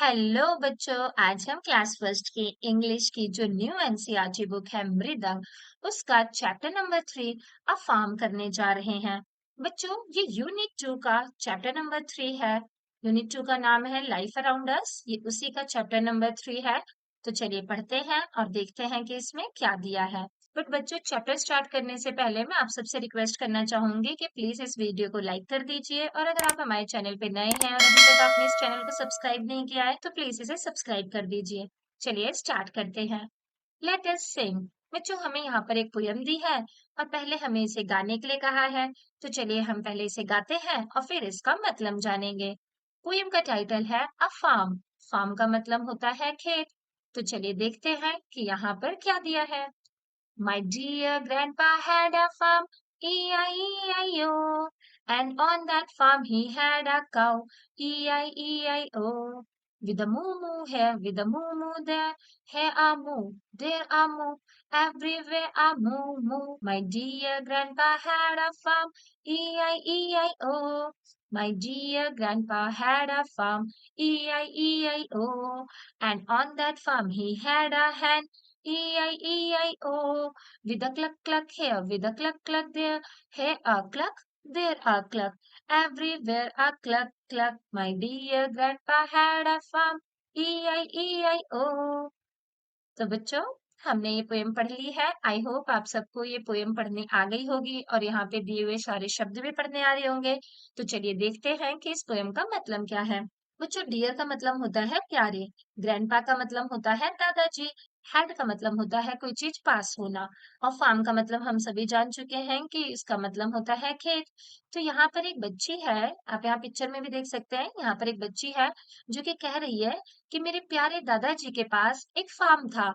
Hello बच्चों। आज हम क्लास फर्स्ट की इंग्लिश की जो न्यू एनसीईआरटी बुक है मृदंग, उसका चैप्टर नंबर 3 अब फार्म करने जा रहे हैं। बच्चों, ये यूनिट 2 का चैप्टर नंबर 3 है। यूनिट 2 का नाम है लाइफ अराउंड अस। ये उसी का चैप्टर नंबर 3 है। तो चलिए पढ़ते हैं और देखते हैं कि इसमें क्या दिया है। बट बच्चों, चैप्टर स्टार्ट करने से पहले मैं आप सबसे रिक्वेस्ट करना चाहूंगी कि प्लीज इस वीडियो को लाइक कर दीजिए, और अगर आप हमारे चैनल पे नए हैं और अभी तक आपने इस चैनल को सब्सक्राइब नहीं किया है तो प्लीज इसे सब्सक्राइब कर दीजिए। चलिए स्टार्ट करते हैं। लेट अस सिंग। बच्चों, हमें यहाँ पर एक पोयम दी है और पहले हमें इसे गाने के लिए कहा है। तो चलिए हम पहले इसे गाते हैं और फिर इसका मतलब जानेंगे। पोयम का टाइटल है अ फार्म। फार्म का मतलब होता है खेत। तो चलिए देखते हैं कि यहाँ पर क्या दिया है। My dear grandpa had a farm, E-I-E-I-O, and on that farm he had a cow, E-I-E-I-O. With a moo-moo here, with a moo-moo there, here a moo, there a moo, everywhere a moo-moo. My dear grandpa had a farm, E-I-E-I-O. My dear grandpa had a farm, E-I-E-I-O, and on that farm he had a hen, E-I-E-I-O, with a cluck cluck here, with a cluck cluck there, here a cluck, there a cluck, everywhere a cluck cluck. My dear grandpa had a farm, E-I-E-I-O. तो बच्चों, हमने ये poem पढ़ ली है। I hope आप सबको ये poem पढ़ने आ गई होगी और यहाँ पे दिए हुए सारे शब्द भी पढ़ने आ रहे होंगे। तो चलिए देखते हैं कि इस पोयम का मतलब क्या है। बच्चों, डियर का मतलब होता है प्यारे। ग्रैंडपा का मतलब होता है दादाजी। हैड का मतलब होता है कोई चीज पास होना। और फार्म का मतलब हम सभी जान चुके हैं कि इसका मतलब होता है खेत। तो यहाँ पर एक बच्ची है, आप यहाँ पिक्चर में भी देख सकते हैं। यहाँ पर एक बच्ची है जो कि कह रही है कि मेरे प्यारे दादाजी के पास एक फार्म था।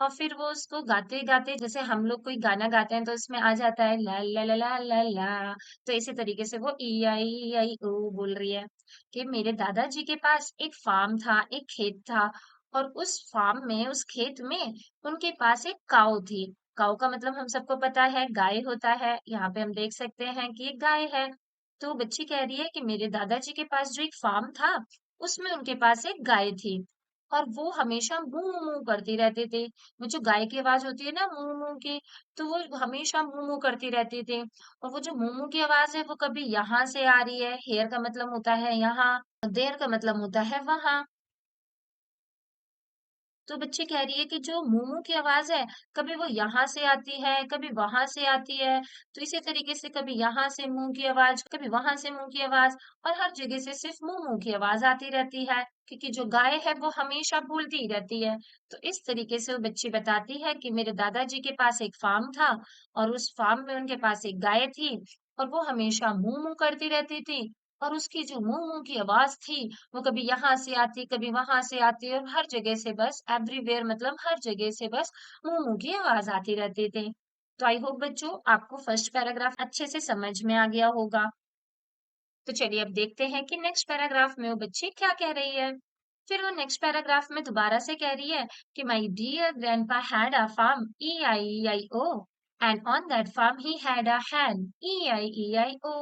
और फिर वो उसको गाते गाते, जैसे हम लोग कोई गाना गाते हैं तो इसमें आ जाता है ला ला ला ला ला ला। तो इसी तरीके से वो ई आई ओ बोल रही है कि मेरे दादाजी के पास एक फार्म था, एक खेत था। और उस फार्म में, उस खेत में उनके पास एक काऊ थी। काऊ का मतलब हम सबको पता है गाय होता है। यहाँ पे हम देख सकते हैं कि एक गाय है। तो बच्ची कह रही है कि मेरे दादाजी के पास जो एक फार्म था, उसमें उनके पास एक गाय थी। और वो हमेशा मूं मूं करती रहते थे। वो जो गाय की आवाज होती है ना, मूं मूं की, तो वो हमेशा मूं मूं करती रहती थी। और वो जो मूं मूं की आवाज है वो कभी यहाँ से आ रही है, हेयर का मतलब होता है यहाँ, और देयर का मतलब होता है वहां। तो बच्ची कह रही है कि जो मोमो की आवाज है, कभी वो यहाँ से आती है, कभी वहां से आती है। तो इसी तरीके से कभी यहाँ से मुंह की आवाज, कभी वहां से मुंह की आवाज, और हर जगह से सिर्फ मुंह की आवाज आती रहती है, क्योंकि जो गाय है वो हमेशा बोलती ही रहती है। तो इस तरीके से वो बच्ची बताती है कि मेरे दादाजी के पास एक फार्म था, और उस फार्म में उनके पास एक गाय थी, और वो हमेशा मुंह मुंह करती रहती थी। और उसकी जो मुंह मुंह की आवाज थी, वो कभी यहाँ से आती, कभी वहां से आती, और हर जगह से बस एवरीवेयर मतलब हर जगह से बस मुंह मुंह की आवाज आती रहती थी। तो आई होप बच्चों आपको फर्स्ट पैराग्राफ अच्छे से समझ में आ गया होगा। तो चलिए अब देखते हैं कि नेक्स्ट पैराग्राफ में वो बच्ची क्या कह रही है। फिर वो नेक्स्ट पैराग्राफ में दोबारा से कह रही है कि my dear grandpa had a farm, E-I-E-I-O, and on that farm he had a hen, E-I-E-I-O,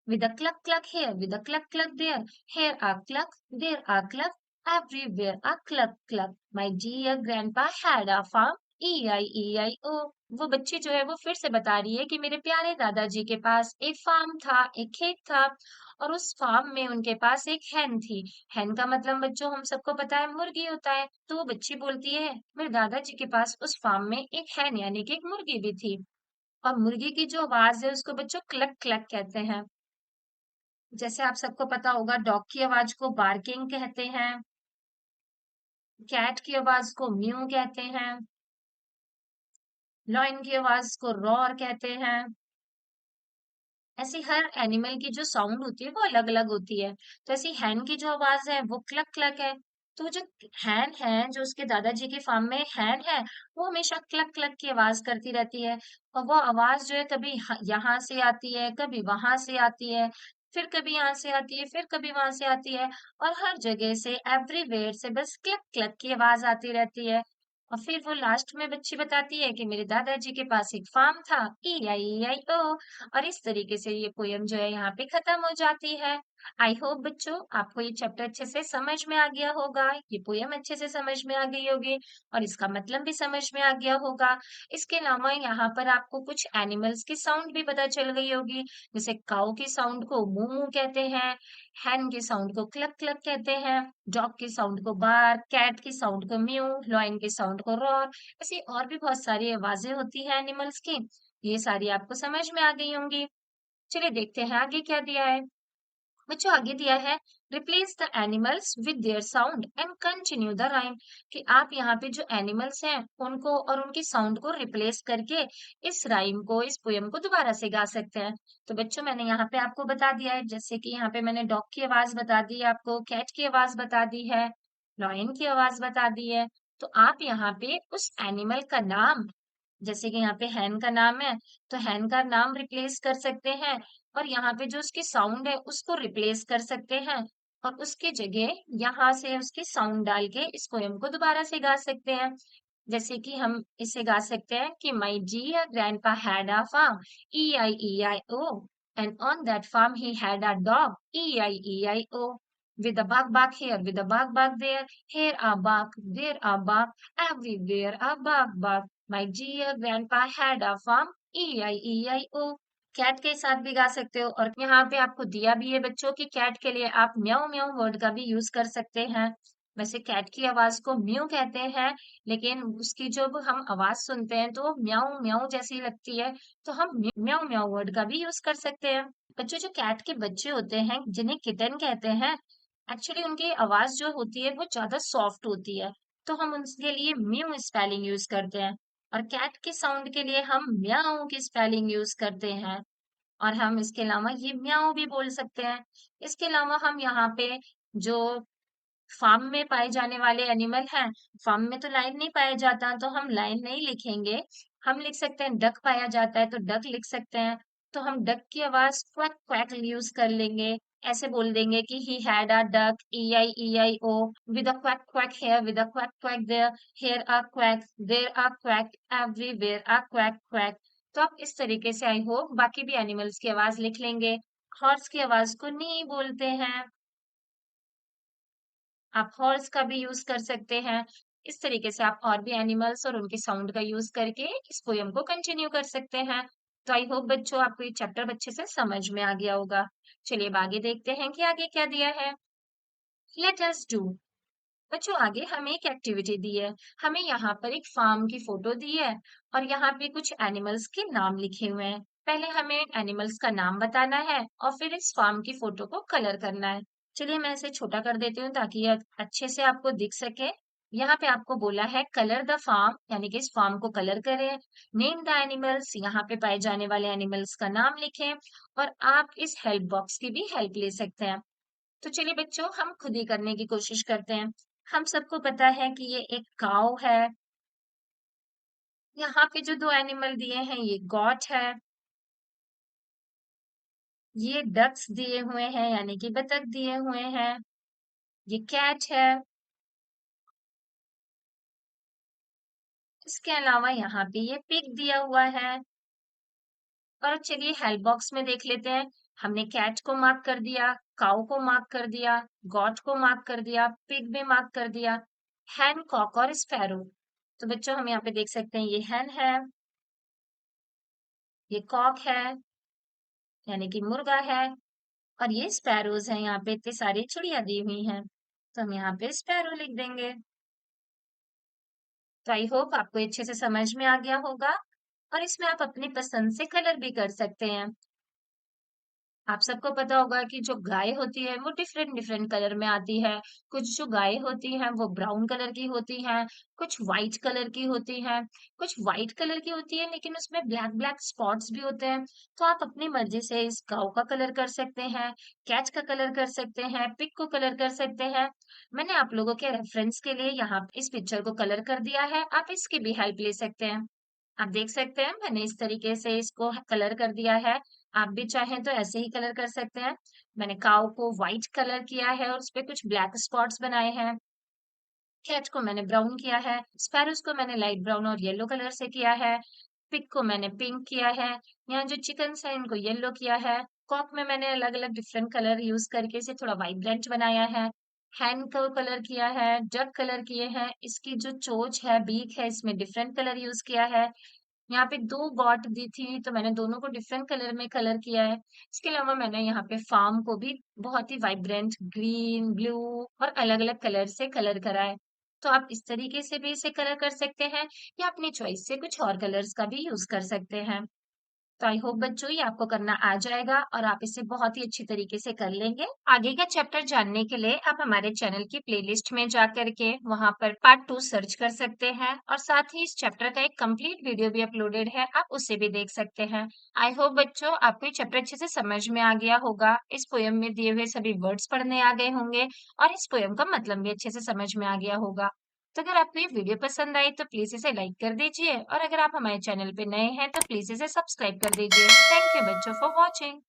with a cluck cluck here, with a cluck cluck there, here a cluck, there a cluck, everywhere a cluck cluck. My dear grandpa had a farm, E-I-E-I-O. वो बच्ची जो है वो फिर से बता रही है कि मेरे प्यारे दादाजी के पास एक फार्म था, एक खेत था, और उस फार्म में उनके पास एक हैन थी। हैन का मतलब बच्चों हम सबको पता है मुर्गी होता है। तो वो बच्ची बोलती है मेरे दादाजी के पास उस फार्म में एक हैन यानी कि एक मुर्गी भी थी। और मुर्गी की जो आवाज है उसको बच्चों क्लक क्लक कहते हैं। जैसे आप सबको पता होगा, डॉग की आवाज को बार्किंग कहते हैं, कैट की आवाज को म्यू कहते हैं, लॉइन की आवाज को रॉर कहते हैं। ऐसी हर एनिमल की जो साउंड होती है वो अलग अलग होती है। तो ऐसी हैन की जो आवाज है वो क्लक क्लक है। तो जो हैन है, जो उसके दादाजी के फार्म में हैन है, वो हमेशा क्लक क्लक की आवाज करती रहती है। और वो आवाज जो है कभी यहाँ से आती है, कभी वहां से आती है, फिर कभी यहाँ से आती है, फिर कभी वहां से आती है, और हर जगह से एवरीवेयर से बस क्लक क्लक की आवाज आती रहती है। और फिर वो लास्ट में बच्ची बताती है कि मेरे दादाजी के पास एक फार्म था, E-I-E-I-O। और इस तरीके से ये पोयम जो है यहाँ पे खत्म हो जाती है। आई होप बच्चों आपको ये चैप्टर अच्छे से समझ में आ गया होगा, ये पोयम अच्छे से समझ में आ गई होगी और इसका मतलब भी समझ में आ गया होगा। इसके अलावा यहाँ पर आपको कुछ एनिमल्स की साउंड भी पता चल गई होगी, जैसे काऊ की साउंड को मू मू कहते हैं, हैन की साउंड को क्लक क्लक कहते हैं, डॉग की साउंड को बार्क, कैट की साउंड को म्यू, लॉयन की साउंड को रॉर। ऐसी और भी बहुत सारी आवाजें होती है एनिमल्स की, ये सारी आपको समझ में आ गई होंगी। चलिए देखते हैं आगे क्या दिया है। बच्चों आगे दिया है replace the animals with their sound and continue the rhyme, कि आप यहाँ पे जो एनिमल्स हैं उनको और उनकी साउंड को रिप्लेस करके इस राइम को, इस पोयम को दोबारा से गा सकते हैं। तो बच्चों मैंने यहाँ पे आपको बता दिया है, जैसे कि यहाँ पे मैंने डॉग की आवाज बता दी है, आपको कैट की आवाज बता दी है, लॉयन की आवाज बता दी है। तो आप यहाँ पे उस एनिमल का नाम, जैसे कि यहाँ पे हैन का नाम है तो हैन का नाम रिप्लेस कर सकते हैं, और यहाँ पे जो उसकी साउंड है उसको रिप्लेस कर सकते हैं, और उसकी जगह यहाँ से उसकी साउंड डाल के इस पोयम को दोबारा से गा सकते हैं। जैसे कि हम इसे गा सकते हैं कि my dear grandpa had a farm, E-I-E-I-O, and on that farm he had a dog, E-I-E-I-O, with a bark here, with a bark there, here a bark, there a bark, everywhere a bark. My dear grandpa had a farm, E-I-E-I-O। Cat के साथ भी गा सकते हो, और यहाँ पे आपको दिया भी है बच्चों की कैट के लिए आप म्याऊ म्याऊ वर्ड का भी यूज कर सकते हैं। वैसे कैट की आवाज को म्यू कहते हैं, लेकिन उसकी जब हम आवाज सुनते हैं तो म्याऊ म्याऊ जैसी लगती है, तो हम म्याऊ म्याऊ वर्ड का भी यूज कर सकते हैं। बच्चों जो कैट के बच्चे होते हैं जिन्हें किटन कहते हैं, एक्चुअली उनकी आवाज जो होती है वो ज्यादा सॉफ्ट होती है, तो हम उनके लिए म्यू स्पेलिंग यूज करते हैं, और कैट के साउंड के लिए हम म्याऊ की स्पेलिंग यूज करते हैं। और हम इसके अलावा ये म्याऊ भी बोल सकते हैं। इसके अलावा हम यहाँ पे जो फार्म में पाए जाने वाले एनिमल हैं, फार्म में तो लाइन नहीं पाया जाता तो हम लाइन नहीं लिखेंगे, हम लिख सकते हैं डक पाया जाता है तो डक लिख सकते हैं, तो हम डक की आवाज क्वैक क्वैक यूज कर लेंगे। ऐसे बोल देंगे कि he had a duck, E-I-E-I-O, with a quack quack here, with a quack quack there, here a quack, there a quack, everywhere a quack quack। तो आप इस तरीके से आई होप बाकी भी एनिमल्स की आवाज लिख लेंगे। हॉर्स की आवाज को नी बोलते हैं, आप हॉर्स का भी यूज कर सकते हैं। इस तरीके से आप और भी एनिमल्स और उनके साउंड का यूज करके इस पोयम को कंटिन्यू कर सकते हैं। तो आई होप बच्चों आपको ये चैप्टर अच्छे से समझ में आ गया होगा। चलिए अब आगे देखते हैं कि आगे क्या दिया है। Let us do. बच्चों आगे हमें एक एक्टिविटी दी है, हमें यहाँ पर एक फार्म की फोटो दी है और यहाँ पे कुछ एनिमल्स के नाम लिखे हुए हैं। पहले हमें एनिमल्स का नाम बताना है और फिर इस फार्म की फोटो को कलर करना है। चलिए मैं इसे छोटा कर देती हूँ ताकि यह अच्छे से आपको दिख सके। यहाँ पे आपको बोला है कलर द फार्म, यानी कि इस फार्म को कलर करें। नेम द एनिमल्स, यहाँ पे पाए जाने वाले एनिमल्स का नाम लिखें, और आप इस हेल्प बॉक्स की भी हेल्प ले सकते हैं। तो चलिए बच्चों हम खुद ही करने की कोशिश करते हैं। हम सबको पता है कि ये एक काऊ है। यहाँ पे जो दो एनिमल दिए हैं ये गॉट है, ये डक्स दिए हुए हैं यानी कि बतख दिए हुए हैं, ये कैट है। इसके अलावा यहाँ पे ये पिग दिया हुआ है। और चलिए हेल्प बॉक्स में देख लेते हैं। हमने कैट को मार्क कर दिया, काऊ को मार्क कर दिया, गॉट को मार्क कर दिया, पिग भी मार्क कर दिया, हैन, कॉक और स्पैरो। तो बच्चों हम यहाँ पे देख सकते हैं ये हैन है, ये कॉक है यानी कि मुर्गा है, और ये स्पैरोज हैं, यहाँ पे इतनी सारी चिड़िया दी हुई हैं, तो हम यहाँ पे स्पैरो लिख देंगे। तो आई होप आपको अच्छे से समझ में आ गया होगा, और इसमें आप अपनी पसंद से कलर भी कर सकते हैं। आप सबको पता होगा कि जो गाय होती है वो डिफरेंट डिफरेंट कलर में आती है। कुछ जो गाय होती हैं वो ब्राउन कलर की होती हैं, कुछ व्हाइट कलर की होती हैं, कुछ व्हाइट कलर की होती है लेकिन उसमें ब्लैक ब्लैक स्पॉट्स भी होते हैं। तो आप अपनी मर्जी से इस गाय का कलर कर सकते हैं, कैट का कलर कर सकते हैं, पिग को कलर कर सकते हैं। मैंने आप लोगों के रेफरेंस के लिए यहाँ इस पिक्चर को कलर कर दिया है, आप इसकी भी हेल्प ले सकते हैं। आप देख सकते हैं मैंने इस तरीके से इसको कलर कर दिया है। आप भी चाहें तो ऐसे ही कलर कर सकते हैं। मैंने काऊ को व्हाइट कलर किया है और उसपे कुछ ब्लैक स्पॉट्स बनाए हैं। कैट को मैंने ब्राउन किया है, स्पैरोस को मैंने लाइट ब्राउन और येलो कलर से किया है, पिग को मैंने पिंक किया है, यहाँ जो चिकन्स हैं इनको येलो किया है, कॉक में मैंने अलग-अलग डिफरेंट कलर यूज़ करके इसे थोड़ा वाइब्रेंट बनाया है। हैंड को कलर किया है, डक कलर किए हैं, इसकी जो चोंच है, बीक है, इसमें डिफरेंट कलर यूज़ किया है। यहाँ पे 2 गॉट दी थी, तो मैंने दोनों को डिफरेंट कलर में कलर किया है। इसके अलावा मैंने यहाँ पे फार्म को भी बहुत ही वाइब्रेंट ग्रीन, ब्लू और अलग-अलग कलर से कलर करा है। तो आप इस तरीके से भी इसे कलर कर सकते हैं या अपनी चॉइस से कुछ और कलर्स का भी यूज़ कर सकते हैं। तो आई होप बच्चों ये आपको करना आ जाएगा और आप इसे बहुत ही अच्छी तरीके से कर लेंगे। आगे का चैप्टर जानने के लिए आप हमारे चैनल की प्लेलिस्ट में जा करके वहां पर पार्ट 2 सर्च कर सकते हैं और साथ ही इस चैप्टर का एक कंप्लीट वीडियो भी अपलोडेड है, आप उसे भी देख सकते हैं। आई होप बच्चों आपको ये चैप्टर अच्छे से समझ में आ गया होगा, इस पोयम में दिए हुए सभी वर्ड्स पढ़ने आ गए होंगे और इस पोयम का मतलब भी अच्छे से समझ में आ गया होगा। तो अगर आपको ये वीडियो पसंद आई तो प्लीज इसे लाइक कर दीजिए और अगर आप हमारे चैनल पे नए हैं तो प्लीज इसे सब्सक्राइब कर दीजिए। थैंक यू बच्चों फॉर वॉचिंग।